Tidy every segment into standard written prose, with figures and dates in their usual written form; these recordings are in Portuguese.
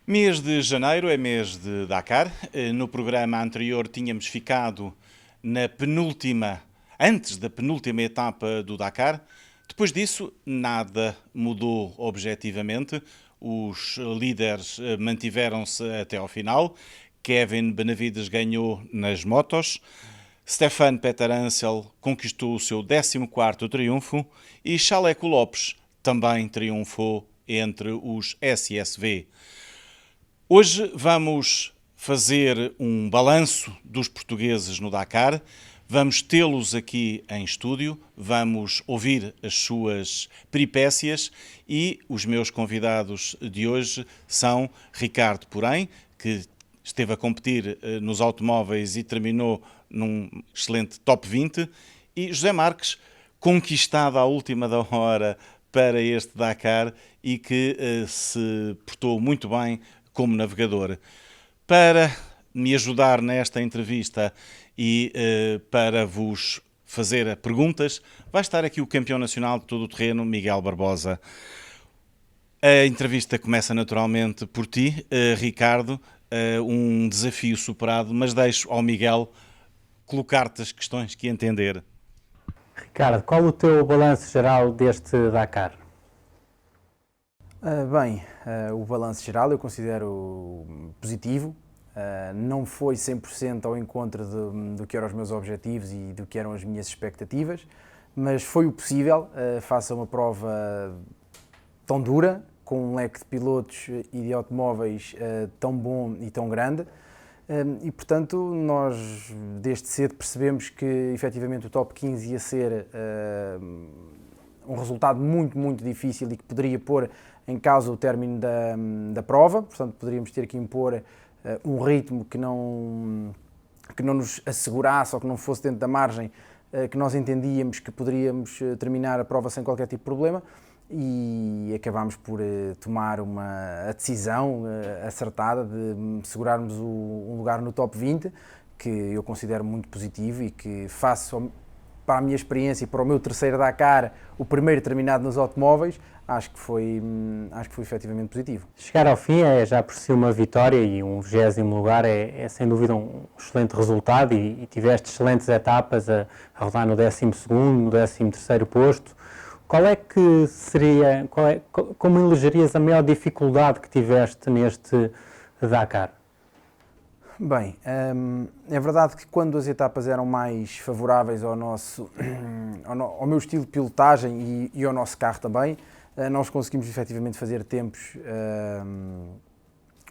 Mês de janeiro é mês de Dakar. No programa anterior tínhamos ficado na penúltima, antes da penúltima etapa do Dakar. Depois disso, nada mudou objetivamente. Os líderes mantiveram-se até ao final. Kevin Benavides ganhou nas motos. Stefan Peter Hansel conquistou o seu 14º triunfo e Chaleco Lopes também triunfou entre os SSV. Hoje vamos fazer um balanço dos portugueses no Dakar, vamos tê-los aqui em estúdio, vamos ouvir as suas peripécias e os meus convidados de hoje são Ricardo Porém, que esteve a competir nos automóveis e terminou num excelente top 20, e José Marques, conquistado à última da hora para este Dakar e que se portou muito bem como navegador. Para me ajudar nesta entrevista e para vos fazer perguntas, vai estar aqui o campeão nacional de todo o terreno, Miguel Barbosa. A entrevista começa naturalmente por ti, Ricardo, um desafio superado, mas deixo ao Miguel colocar-te as questões que entender. Ricardo, qual o teu balanço geral deste Dakar? O balanço geral eu considero positivo. Não foi 100% ao encontro do que eram os meus objetivos e do que eram as minhas expectativas, mas foi o possível, face a uma prova tão dura, com um leque de pilotos e de automóveis tão bom e tão grande. E, portanto, nós desde cedo percebemos que efetivamente o top 15 ia ser um resultado muito, muito difícil e que poderia pôr em causa o término da prova. Portanto, poderíamos ter que impor um ritmo que não nos assegurasse ou que não fosse dentro da margem que nós entendíamos que poderíamos terminar a prova sem qualquer tipo de problema, e acabámos por tomar a decisão acertada de segurarmos um lugar no top 20, que eu considero muito positivo e que para a minha experiência e para o meu terceiro Dakar, o primeiro terminado nos automóveis, acho que foi efetivamente positivo. Chegar ao fim é já por si uma vitória e um 20º lugar é sem dúvida um excelente resultado e tiveste excelentes etapas a rodar no 12º, no 13º posto. Qual é que seria, como elegerias a maior dificuldade que tiveste neste Dakar? Bem, é verdade que quando as etapas eram mais favoráveis ao meu estilo de pilotagem e ao nosso carro também, nós conseguimos efetivamente fazer tempos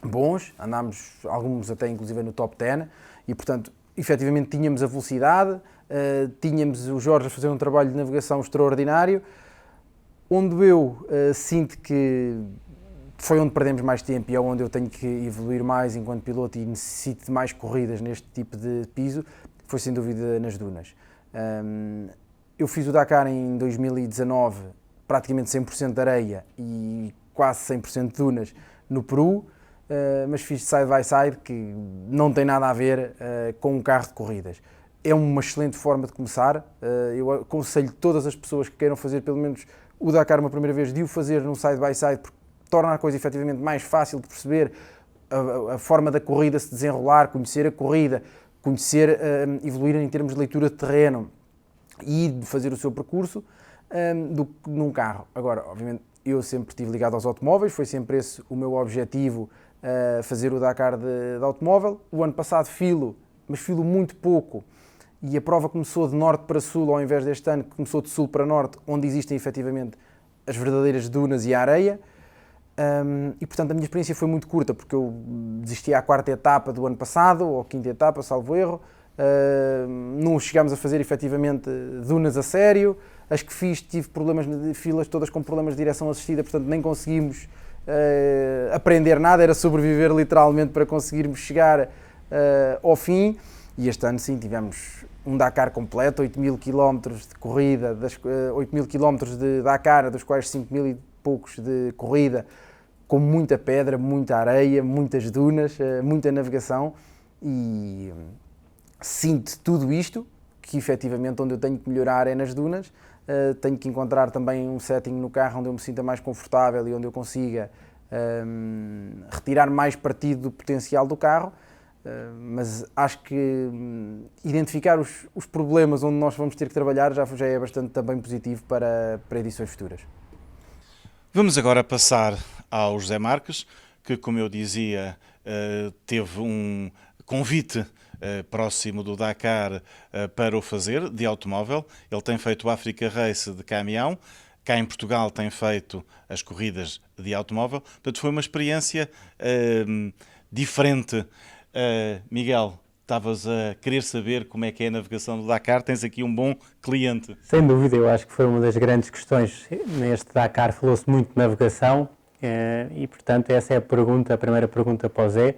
bons, andámos alguns até inclusive no top 10 e, portanto, efetivamente tínhamos a velocidade, tínhamos o Jorge a fazer um trabalho de navegação extraordinário, onde eu sinto que foi onde perdemos mais tempo e é onde eu tenho que evoluir mais enquanto piloto e necessito de mais corridas neste tipo de piso, foi sem dúvida nas dunas. Eu fiz o Dakar em 2019, praticamente 100% de areia e quase 100% de dunas no Peru, mas fiz side by side, que não tem nada a ver com um carro de corridas. É uma excelente forma de começar, eu aconselho todas as pessoas que queiram fazer pelo menos o Dakar uma primeira vez de o fazer num side by side, porque torna a coisa efetivamente mais fácil de perceber a forma da corrida se desenrolar, conhecer a corrida, conhecer, evoluir em termos de leitura de terreno e de fazer o seu percurso do que num carro. Agora, obviamente, eu sempre estive ligado aos automóveis, foi sempre esse o meu objetivo fazer o Dakar de automóvel. O ano passado filo, mas filo muito pouco, e a prova começou de norte para sul, ao invés deste ano que começou de sul para norte, onde existem efetivamente as verdadeiras dunas e a areia. E portanto a minha experiência foi muito curta, porque eu desisti à quarta etapa do ano passado, ou quinta etapa, salvo erro. Não chegámos a fazer efetivamente dunas a sério. As que fiz, tive problemas de filas todas com problemas de direção assistida, portanto nem conseguimos aprender nada, era sobreviver literalmente para conseguirmos chegar ao fim. E este ano sim, tivemos um Dakar completo, 8.000 km de corrida, 8.000 km de Dakar, dos quais 5.000 e poucos de corrida, com muita pedra, muita areia, muitas dunas, muita navegação, e sinto tudo isto, que efetivamente onde eu tenho que melhorar é nas dunas. Tenho que encontrar também um setting no carro onde eu me sinta mais confortável e onde eu consiga retirar mais partido do potencial do carro. Mas acho que identificar os problemas onde nós vamos ter que trabalhar já é bastante também positivo para edições futuras. Vamos agora passar ao José Marques, que, como eu dizia, teve um convite próximo do Dakar para o fazer, de automóvel. Ele tem feito o Africa Race de caminhão, cá em Portugal tem feito as corridas de automóvel, portanto foi uma experiência diferente. Miguel, estavas a querer saber como é que é a navegação do Dakar, tens aqui um bom cliente. Sem dúvida, eu acho que foi uma das grandes questões neste Dakar, falou-se muito de navegação e, portanto, essa é a primeira pergunta para o Zé,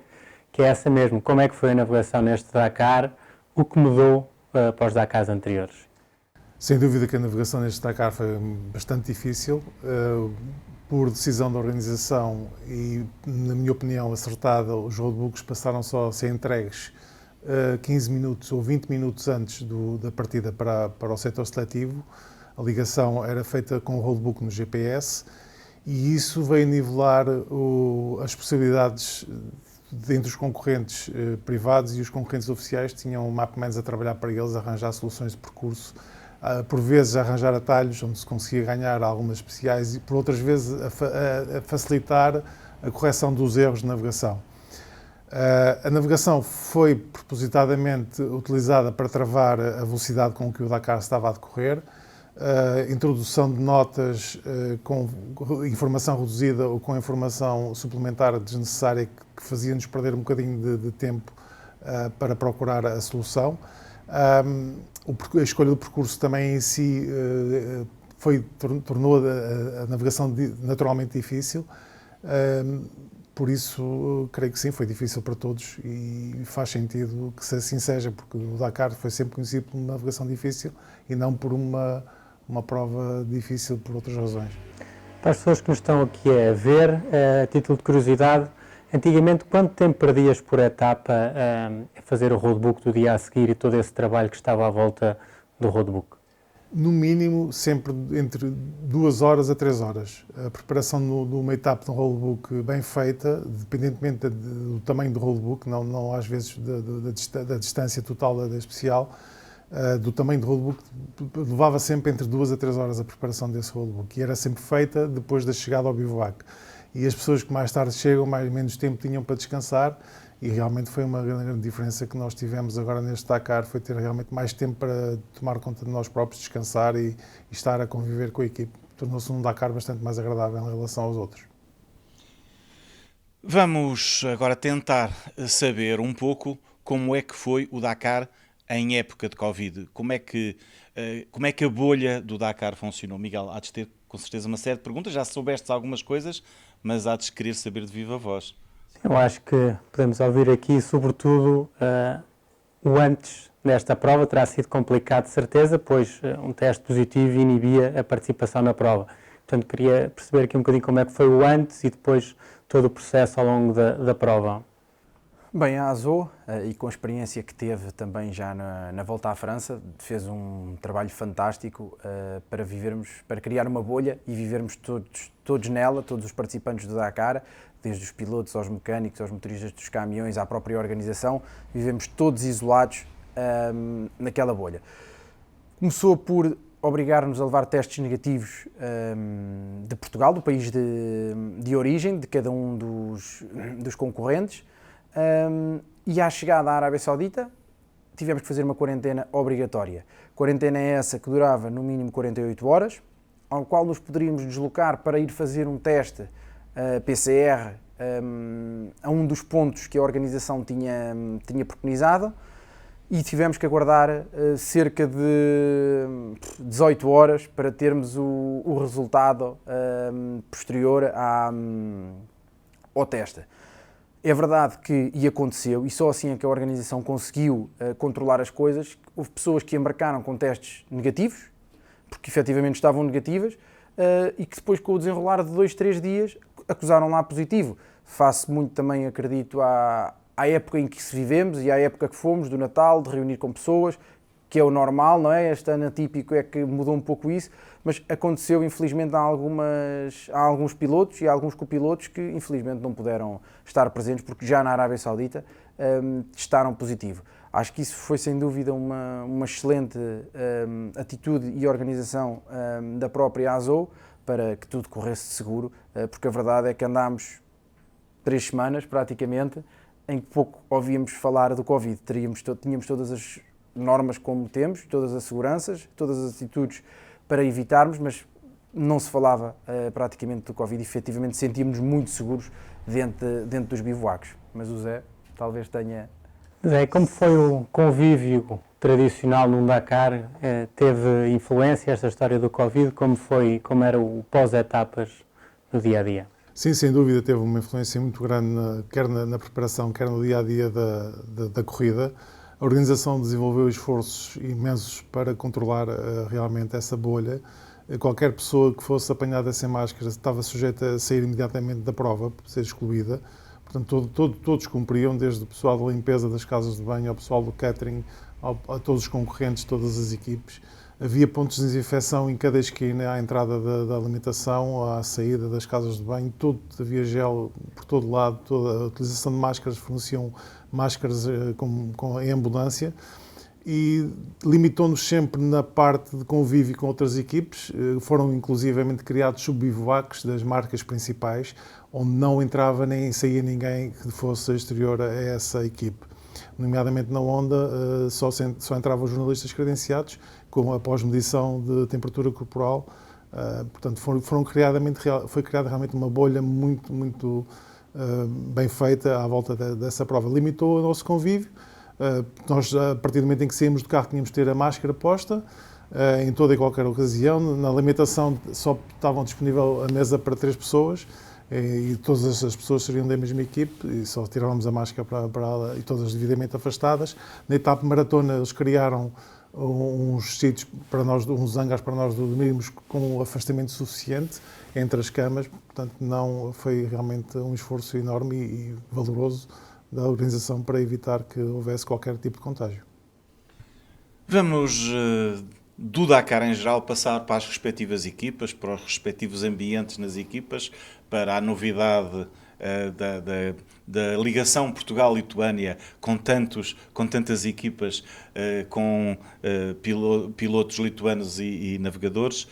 que é essa mesmo, como é que foi a navegação neste Dakar, o que mudou para os Dakars anteriores? Sem dúvida que a navegação neste Dakar foi bastante difícil, por decisão da organização e, na minha opinião, acertada. Os roadbooks passaram só a ser entregues 15 minutos ou 20 minutos antes da partida para o setor seletivo. A ligação era feita com o roadbook no GPS e isso veio nivelar as possibilidades entre os concorrentes privados e os concorrentes oficiais. Tinham mapmans a trabalhar para eles, a arranjar soluções de percurso, por vezes a arranjar atalhos onde se conseguia ganhar algumas especiais e por outras vezes a facilitar a correção dos erros de navegação. A navegação foi propositadamente utilizada para travar a velocidade com que o Dakar estava a decorrer, introdução de notas com informação reduzida ou com informação suplementar desnecessária que fazia-nos perder um bocadinho de tempo para procurar a solução. A escolha do percurso também em si tornou a navegação naturalmente difícil, por isso creio que sim, foi difícil para todos e faz sentido que assim seja, porque o Dakar foi sempre conhecido por uma navegação difícil e não por uma prova difícil por outras razões. Para as pessoas que nos estão aqui a ver, a título de curiosidade, antigamente quanto tempo perdias por etapa a fazer o roadbook do dia a seguir e todo esse trabalho que estava à volta do roadbook? No mínimo, sempre entre 2 horas a 3 horas. A preparação de uma etapa de um roadbook bem feita, independentemente do tamanho do roadbook, não às vezes da distância total da especial, do tamanho do roadbook, levava sempre entre 2 a 3 horas a preparação desse roadbook e era sempre feita depois da chegada ao bivouac. E as pessoas que mais tarde chegam, menos tempo tinham para descansar e realmente foi uma grande diferença que nós tivemos agora neste Dakar, foi ter realmente mais tempo para tomar conta de nós próprios, descansar e estar a conviver com a equipe. Tornou-se um Dakar bastante mais agradável em relação aos outros. Vamos agora tentar saber um pouco como é que foi o Dakar em época de Covid. Como é que a bolha do Dakar funcionou? Miguel, há de ter com certeza uma série de perguntas, já soubeste algumas coisas, mas há de querer saber de viva voz. Eu acho que podemos ouvir aqui, sobretudo, o antes desta prova terá sido complicado, de certeza, pois um teste positivo inibia a participação na prova. Portanto, queria perceber aqui um bocadinho como é que foi o antes e depois todo o processo ao longo da prova. Bem, a ASO, e com a experiência que teve também já na volta à França, fez um trabalho fantástico para criar uma bolha e vivermos todos nela, todos os participantes do Dakar, desde os pilotos aos mecânicos, aos motoristas dos caminhões, à própria organização, vivemos todos isolados naquela bolha. Começou por obrigar-nos a levar testes negativos de Portugal, do país de origem de cada um dos concorrentes, e à chegada à Arábia Saudita tivemos que fazer uma quarentena obrigatória. Quarentena essa que durava no mínimo 48 horas, ao qual nos poderíamos deslocar para ir fazer um teste PCR a um dos pontos que a organização tinha preconizado, e tivemos que aguardar cerca de 18 horas para termos o resultado posterior ao teste. É verdade que, e aconteceu, e só assim é que a organização conseguiu controlar as coisas, houve pessoas que embarcaram com testes negativos, porque efetivamente estavam negativas, e que depois, com o desenrolar de 2, 3 dias, acusaram lá positivo. Face muito também, acredito, à época em que se vivemos e à época que fomos, do Natal, de reunir com pessoas, que é o normal, não é? Este ano atípico é que mudou um pouco isso, mas aconteceu, infelizmente, há alguns pilotos e há alguns copilotos que, infelizmente, não puderam estar presentes, porque já na Arábia Saudita testaram positivo. Acho que isso foi, sem dúvida, uma excelente atitude e organização da própria ASO para que tudo corresse seguro, porque a verdade é que andámos 3 semanas, praticamente, em que pouco ouvíamos falar do Covid. Tínhamos todas as normas como temos, todas as seguranças, todas as atitudes para evitarmos, mas não se falava praticamente do Covid. Efetivamente sentíamos-nos muito seguros dentro dos bivouacos. Mas o Zé talvez tenha... Zé, como foi o convívio tradicional num Dakar? Teve influência esta história do Covid? Como era o pós-etapas no dia-a-dia? Sim, sem dúvida teve uma influência muito grande, quer na preparação, quer no dia-a-dia da corrida. A organização desenvolveu esforços imensos para controlar realmente essa bolha. Qualquer pessoa que fosse apanhada sem máscara estava sujeita a sair imediatamente da prova, por ser excluída. Portanto, todos cumpriam, desde o pessoal da limpeza das casas de banho ao pessoal do catering, a todos os concorrentes, todas as equipes. Havia pontos de desinfecção em cada esquina, à entrada da alimentação, à saída das casas de banho, havia gel por todo lado, toda a utilização de máscaras, forneciam máscaras em ambulância, e limitou-nos sempre na parte de convívio com outras equipes. Foram inclusivamente criados subbivouacs das marcas principais, onde não entrava nem saía ninguém que fosse exterior a essa equipe. Nomeadamente na Honda, só entravam jornalistas credenciados, com a pós-medição de temperatura corporal. Portanto, foi criada realmente uma bolha muito bem feita à volta dessa prova. Limitou o nosso convívio. Nós, a partir do momento em que saímos do carro, tínhamos de ter a máscara posta, em toda e qualquer ocasião. Na alimentação só estavam disponível a mesa para 3 pessoas, e todas as pessoas seriam da mesma equipe, e só tirávamos a máscara e todas devidamente afastadas. Na etapa maratona, eles criaram uns sítios para nós, uns hangares para nós dormirmos com um afastamento suficiente entre as camas. Portanto, não foi realmente um esforço enorme e valoroso da organização para evitar que houvesse qualquer tipo de contágio. Vamos do Dakar em geral passar para as respectivas equipas, para os respectivos ambientes nas equipas, para a novidade da ligação Portugal-Lituânia com tantas equipas, com pilotos lituanos e navegadores.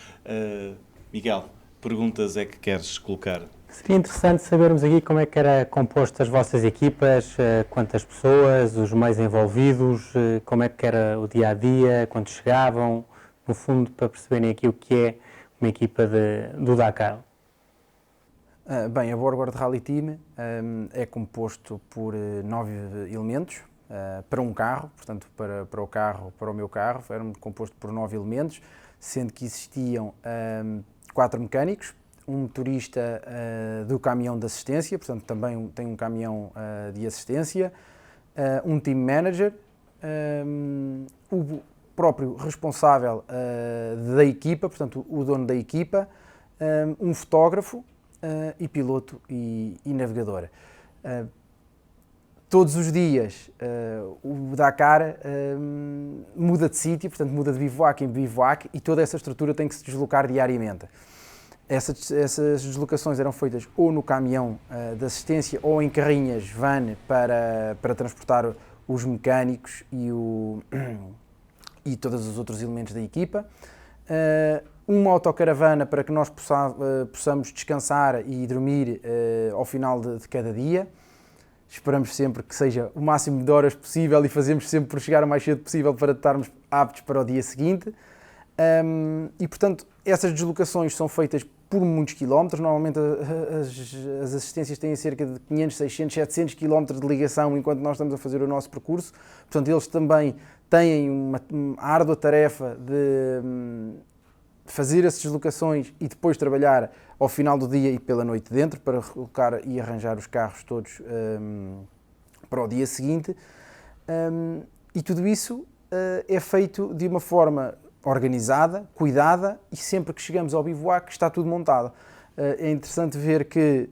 Miguel, perguntas é que queres colocar? Seria interessante sabermos aqui como é que era composto as vossas equipas, quantas pessoas, os meios envolvidos, como é que era o dia-a-dia, quando chegavam, no fundo, para perceberem aqui o que é uma equipa do Dakar. Bem, a Borgward Rally Team é composto por 9 elementos para um carro, portanto, para o meu carro, era composto por 9 elementos, sendo que existiam 4 mecânicos, um motorista do caminhão de assistência, portanto também tem um caminhão de assistência, um team manager, o próprio responsável da equipa, portanto o dono da equipa, um fotógrafo e piloto e navegador. Todos os dias o Dakar muda de sítio, portanto muda de bivouac em bivouac, e toda essa estrutura tem que se deslocar diariamente. Essas deslocações eram feitas ou no caminhão de assistência ou em carrinhas van para transportar os mecânicos e todos os outros elementos da equipa. uma autocaravana para que nós possamos descansar e dormir ao final de cada dia. Esperamos sempre que seja o máximo de horas possível e fazemos sempre por chegar o mais cedo possível para estarmos aptos para o dia seguinte. E, portanto, essas deslocações são feitas por muitos quilómetros. Normalmente as assistências têm cerca de 500, 600, 700 quilómetros de ligação enquanto nós estamos a fazer o nosso percurso. Portanto, eles também têm uma árdua tarefa de fazer essas deslocações e depois trabalhar ao final do dia e pela noite dentro para recolocar e arranjar os carros todos para o dia seguinte. E tudo isso é feito de uma forma organizada, cuidada, e sempre que chegamos ao bivouac está tudo montado. É interessante ver que,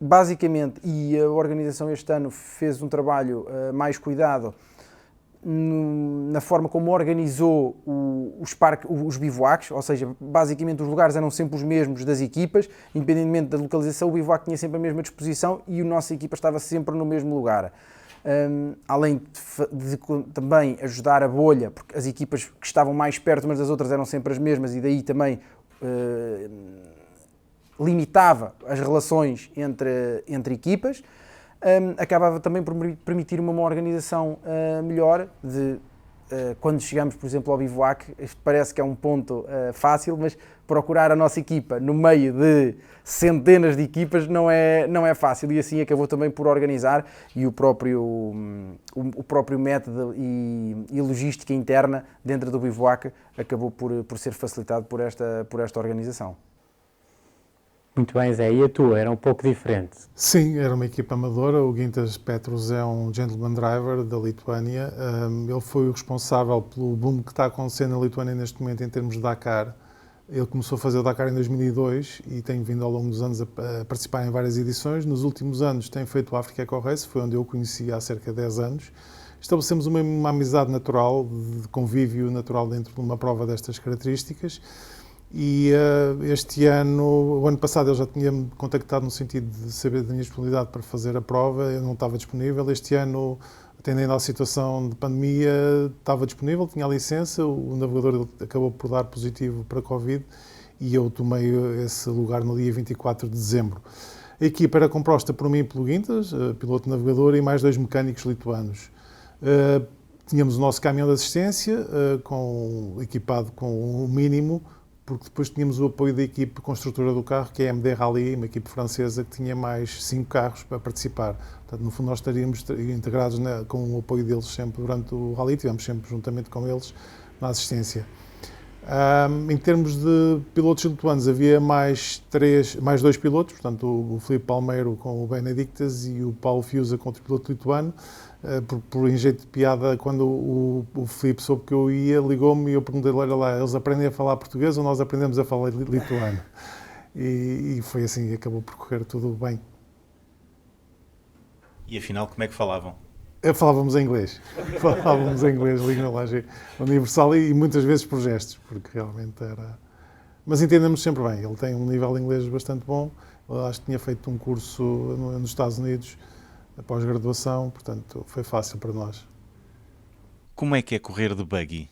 basicamente, e a organização este ano fez um trabalho mais cuidado na forma como organizou os bivouacs, ou seja, basicamente os lugares eram sempre os mesmos das equipas, independentemente da localização, o bivouac tinha sempre a mesma disposição e a nossa equipa estava sempre no mesmo lugar. Além de também ajudar a bolha, porque as equipas que estavam mais perto umas das outras eram sempre as mesmas e daí também limitava as relações entre equipas, acabava também por permitir uma organização melhor de quando chegamos, por exemplo, ao bivouac. Isto parece que é um ponto fácil, mas procurar a nossa equipa no meio de centenas de equipas não é fácil, e assim acabou também por organizar, e o próprio método e logística interna dentro do bivouac acabou por ser facilitado por esta organização. Muito bem, Zé. E a tua? Era um pouco diferente? Sim, era uma equipa amadora. O Gintas Petrus é um gentleman driver da Lituânia. Ele foi o responsável pelo boom que está acontecendo na Lituânia neste momento em termos de Dakar. Ele começou a fazer o Dakar em 2002 e tem vindo ao longo dos anos a participar em várias edições. Nos últimos anos tem feito o Africa Eco Race, foi onde eu o conheci há cerca de 10 anos. Estabelecemos uma amizade natural, de convívio natural dentro de uma prova destas características. E o ano passado ele já tinha-me contactado no sentido de saber da minha disponibilidade para fazer a prova. Eu não estava disponível. Este ano, atendendo à situação de pandemia, estava disponível, tinha a licença. O navegador acabou por dar positivo para Covid e eu tomei esse lugar no dia 24 de dezembro. A equipa era composta por mim, pelo Gintas, piloto navegador, e mais 2 mecânicos lituanos. Tínhamos o nosso caminhão de assistência, equipado com o mínimo, porque depois tínhamos o apoio da equipe construtora do carro, que é a MD Rally, uma equipe francesa que tinha mais 5 carros para participar. Portanto, no fundo, nós estaríamos integrados com o apoio deles sempre durante o Rally, estivemos sempre juntamente com eles na assistência. Em termos de pilotos lituanos, havia mais 2 pilotos, portanto, o Filipe Palmeiro com o Benedictas e o Paulo Fiusa com outro piloto lituano. Por jeito de piada, quando o Filipe soube que eu ia, ligou-me e eu perguntei-lhe: olha lá, eles aprendem a falar português ou nós aprendemos a falar lituano? E foi assim, acabou por correr tudo bem. E afinal, como é que falavam? Falávamos em inglês. Falávamos em inglês, linguagem universal, e muitas vezes por gestos, porque realmente era... Mas entendemos sempre bem. Ele tem um nível de inglês bastante bom. Eu acho que tinha feito um curso nos Estados Unidos, pós-graduação, portanto foi fácil para nós. Como é que é correr de buggy?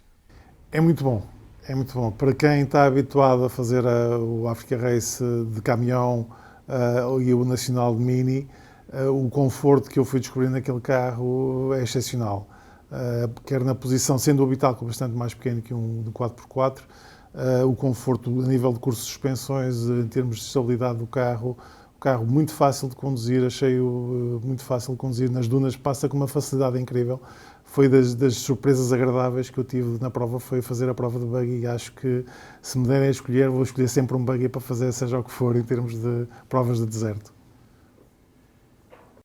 É muito bom, é muito bom. Para quem está habituado a fazer o Africa Race de caminhão e o Nacional de Mini, o conforto que eu fui descobrir naquele carro é excepcional. Quer na posição, sendo o habitáculo bastante mais pequeno que um de 4x4, o conforto a nível de curso de suspensões, em termos de estabilidade do carro, o carro muito fácil de conduzir, achei-o muito fácil de conduzir nas dunas, passa com uma facilidade incrível. Foi das surpresas agradáveis que eu tive na prova, foi fazer a prova de buggy, e acho que se me derem a escolher, vou escolher sempre um buggy para fazer seja o que for em termos de provas de deserto.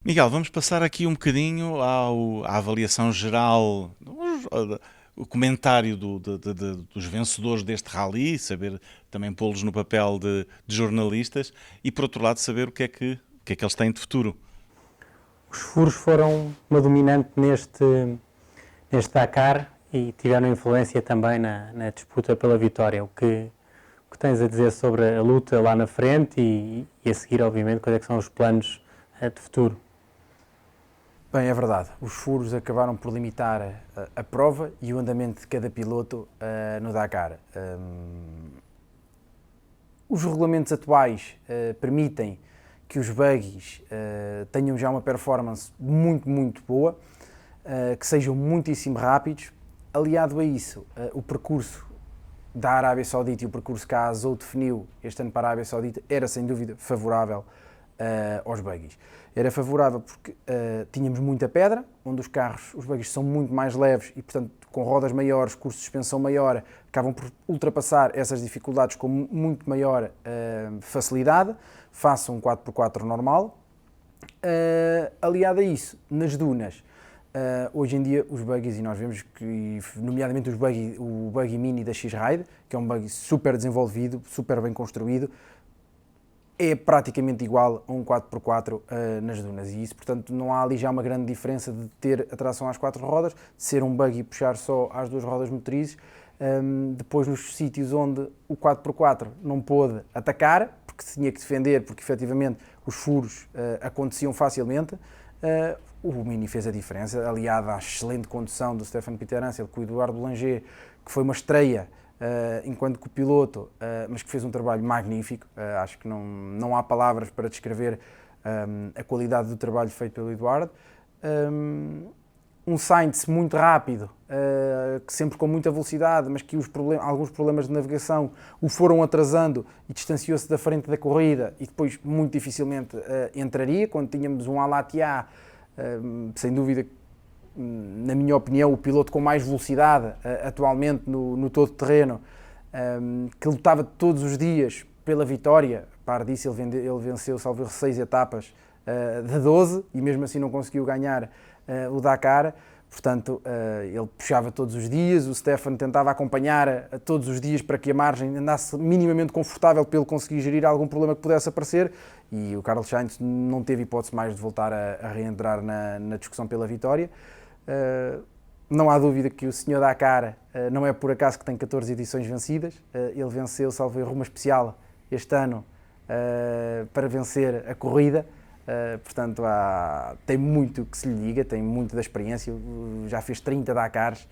Miguel, vamos passar aqui um bocadinho à avaliação geral, o comentário dos vencedores deste rally, saber também pô-los no papel de jornalistas e, por outro lado, saber o que é que eles têm de futuro. Os furos foram uma dominante neste Dakar e tiveram influência também na disputa pela vitória. O que tens a dizer sobre a luta lá na frente e a seguir, obviamente, quais é que são os planos de futuro? Bem, é verdade. Os furos acabaram por limitar a prova e o andamento de cada piloto no Dakar. Os regulamentos atuais permitem que os buggies tenham já uma performance muito boa, que sejam muitíssimo rápidos. Aliado a isso, o percurso da Arábia Saudita e o percurso que a Azou definiu este ano para a Arábia Saudita era sem dúvida favorável aos buggies. Era favorável porque tínhamos muita pedra, onde os buggies são muito mais leves e, portanto, com rodas maiores, curso de suspensão maior, acabam por ultrapassar essas dificuldades com muito maior facilidade, face a um 4x4 normal. Aliado a isso, nas dunas, hoje em dia os buggies, e nós vemos que, nomeadamente o buggy mini da X-Ride, que é um buggy super desenvolvido, super bem construído, é praticamente igual a um 4x4 nas dunas, e isso, portanto, não há ali já uma grande diferença de ter a tração às 4 rodas, de ser um buggy e puxar só às 2 rodas motrizes. Depois, nos sítios onde o 4x4 não pôde atacar, porque se tinha que defender, porque efetivamente os furos aconteciam facilmente, o Mini fez a diferença, aliado à excelente condução do Stefan Peter Hansel com o Eduardo Boulanger, que foi uma estreia enquanto copiloto, mas que fez um trabalho magnífico. Acho que não há palavras para descrever a qualidade do trabalho feito pelo Eduardo. Um Sainz muito rápido, que sempre com muita velocidade, mas que alguns problemas de navegação o foram atrasando e distanciou-se da frente da corrida e depois muito dificilmente entraria. Quando tínhamos um Alatia, sem dúvida, na minha opinião, o piloto com mais velocidade atualmente no todo-terreno, que lutava todos os dias pela vitória. Par disso, ele venceu, salvo erro, 6 etapas de 12 e mesmo assim não conseguiu ganhar o Dakar. Portanto, ele puxava todos os dias, o Stefan tentava acompanhar todos os dias para que a margem andasse minimamente confortável para ele conseguir gerir algum problema que pudesse aparecer, e o Carlos Sainz não teve hipótese mais de voltar a reentrar na discussão pela vitória. Não há dúvida que o Sr. Dakar não é por acaso que tem 14 edições vencidas. Ele venceu, salvo erro, uma especial este ano para vencer a corrida. Portanto, tem muito que se lhe diga, tem muito da experiência, já fez 30 Dakars,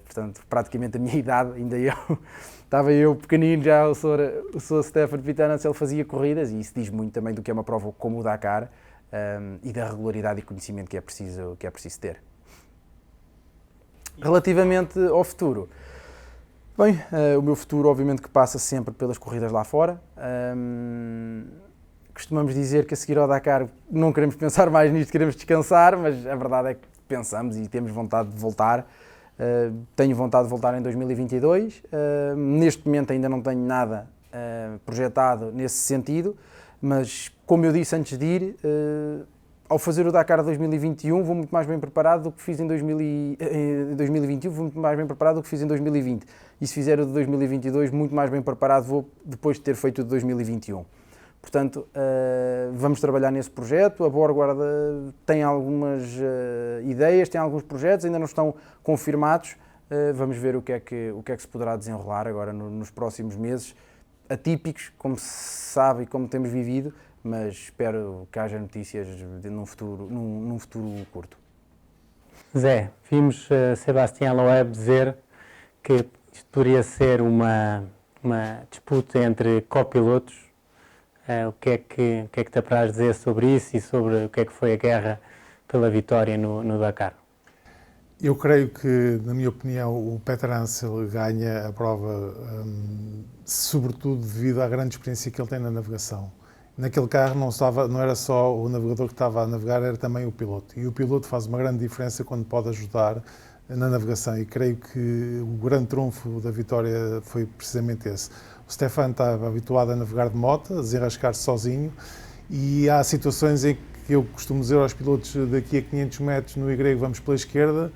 portanto, praticamente a minha idade, ainda estava eu pequenino, já o Sr. Stefan Peter Hansel fazia corridas, e isso diz muito também do que é uma prova como o Dakar e da regularidade e conhecimento que é preciso ter. Relativamente ao futuro, bem, o meu futuro obviamente que passa sempre pelas corridas lá fora. Costumamos dizer que a seguir ao Dakar não queremos pensar mais nisto, queremos descansar, mas a verdade é que pensamos e temos vontade de voltar. Tenho vontade de voltar em 2022. Neste momento ainda não tenho nada projetado nesse sentido, mas como eu disse antes de ir, ao fazer o Dakar 2021 vou muito mais bem preparado do que fiz em 2021, vou muito mais bem preparado do que fiz em 2020. E se fizer o de 2022, muito mais bem preparado vou depois de ter feito o de 2021. Portanto, vamos trabalhar nesse projeto. A Borgward tem algumas ideias, tem alguns projetos, ainda não estão confirmados. Vamos ver o que é que se poderá desenrolar agora nos próximos meses, atípicos, como se sabe e como temos vivido, mas espero que haja notícias num futuro curto. Zé, vimos Sébastien Loeb dizer que isto poderia ser uma disputa entre copilotos. O que é que te apraz dizer sobre isso e sobre o que é que foi a guerra pela vitória no Dakar? Eu creio que, na minha opinião, o Peter Hansel ganha a prova sobretudo devido à grande experiência que ele tem na navegação. Naquele carro não era só o navegador que estava a navegar, era também o piloto. E o piloto faz uma grande diferença quando pode ajudar na navegação, e creio que o grande trunfo da vitória foi precisamente esse. O Stefan estava habituado a navegar de moto, a desenrascar-se sozinho, e há situações em que eu costumo dizer aos pilotos: daqui a 500 metros no Y vamos pela esquerda,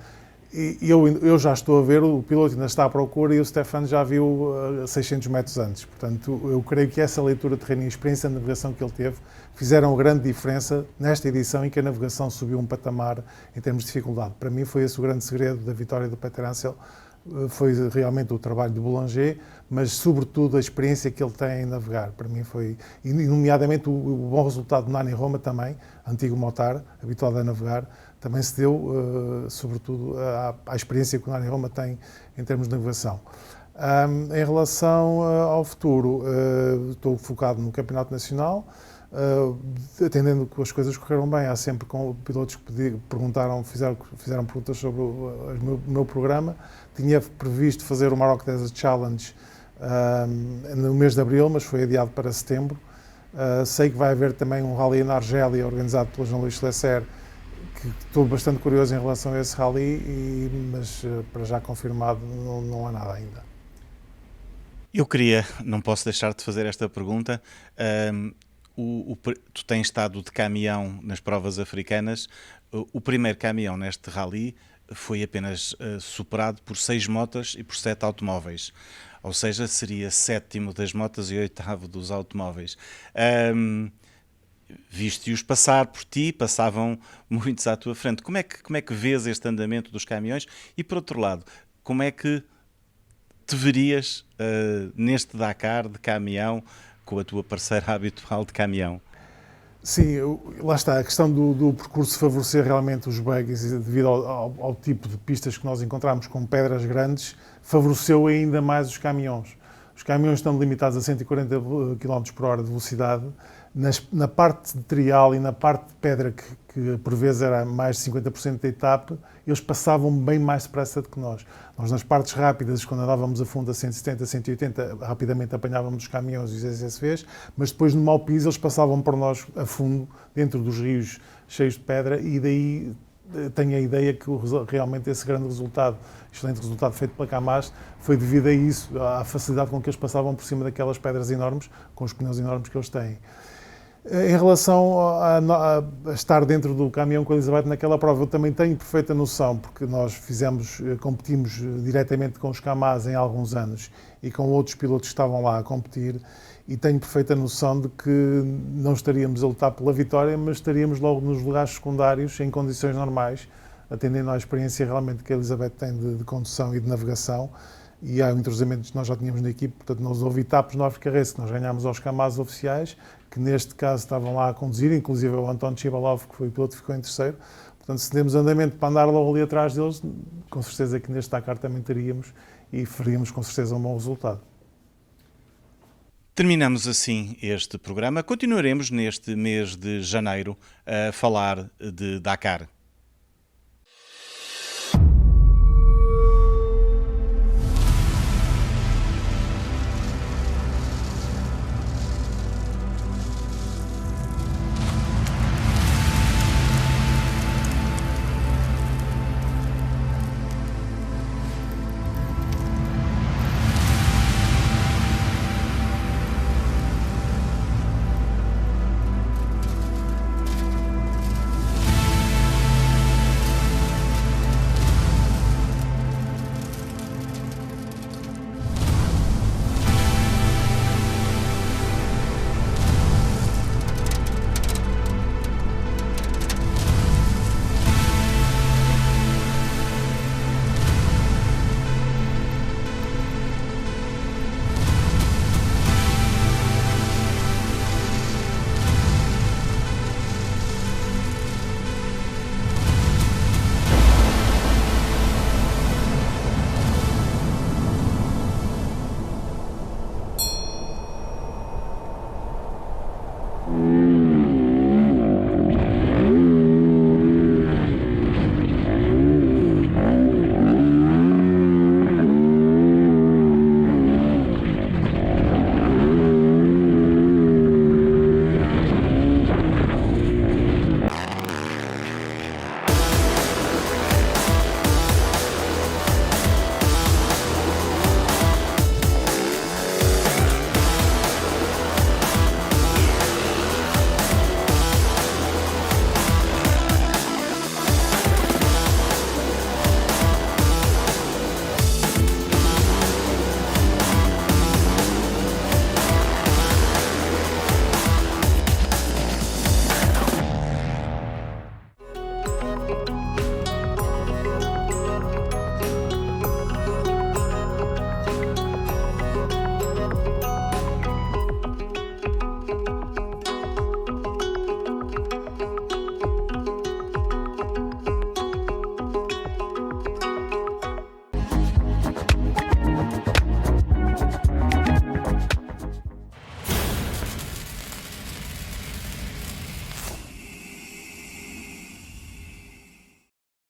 e eu já estou a ver, o piloto ainda está à procura e o Stefan já viu 600 metros antes. Portanto, eu creio que essa leitura de terreno e a experiência de navegação que ele teve fizeram grande diferença nesta edição em que a navegação subiu um patamar em termos de dificuldade. Para mim foi esse o grande segredo da vitória do Peter Hansel. Foi realmente o trabalho de Boulanger, mas sobretudo a experiência que ele tem em navegar. Para mim foi, e nomeadamente o bom resultado do Nani Roma também, antigo motar, habituado a navegar, também se deu sobretudo à experiência que o Nani Roma tem em termos de navegação. Em relação ao futuro, estou focado no Campeonato Nacional, atendendo que as coisas correram bem. Há sempre pilotos que perguntaram, fizeram perguntas sobre o meu programa. Tinha previsto fazer o Maroc Desert Challenge no mês de abril, mas foi adiado para setembro. Sei que vai haver também um rally na Argélia, organizado pelo Jean-Louis Lesser, que estou bastante curioso em relação a esse rally, mas para já confirmado não há nada ainda. Eu não posso deixar de fazer esta pergunta. Tu tens estado de caminhão nas provas africanas. O primeiro caminhão neste rally foi apenas superado por 6 motas e por 7 automóveis. Ou seja, seria 7º das motas e 8º dos automóveis. Viste-os passar por ti, passavam muitos à tua frente. Como é que vês este andamento dos caminhões? E, por outro lado, como é que te verias neste Dakar de caminhão com a tua parceira habitual de caminhão? Sim, lá está, a questão do percurso favorecer realmente os buggies devido ao tipo de pistas que nós encontramos com pedras grandes, favoreceu ainda mais os caminhões. Os caminhões estão limitados a 140 km por hora de velocidade. Na parte de trial e na parte de pedra, que por vezes era mais de 50% da etapa, eles passavam bem mais depressa do que nós. Nós nas partes rápidas, quando andávamos a fundo a 170, 180, rapidamente apanhávamos os caminhões e os SSVs, mas depois no mau piso eles passavam por nós a fundo, dentro dos rios cheios de pedra, e daí tenho a ideia que realmente esse grande resultado, excelente resultado feito pela Kamaz, foi devido a isso, à facilidade com que eles passavam por cima daquelas pedras enormes, com os pneus enormes que eles têm. Em relação a estar dentro do caminhão com a Elizabeth naquela prova, eu também tenho perfeita noção, porque nós competimos diretamente com os Kamaz em alguns anos e com outros pilotos que estavam lá a competir, e tenho perfeita noção de que não estaríamos a lutar pela vitória, mas estaríamos logo nos lugares secundários, em condições normais, atendendo à experiência realmente que a Elizabeth tem de condução e de navegação, e há entrosamentos que nós já tínhamos na equipe. Portanto, houve etapas no Africa Race que nós ganhámos aos Kamaz oficiais, que neste caso estavam lá a conduzir, inclusive o António Chibalov, que foi o piloto que ficou em terceiro. Portanto, se temos andamento para andar logo ali atrás deles, com certeza que neste Dakar também teríamos, e faríamos com certeza um bom resultado. Terminamos assim este programa. Continuaremos neste mês de janeiro a falar de Dakar.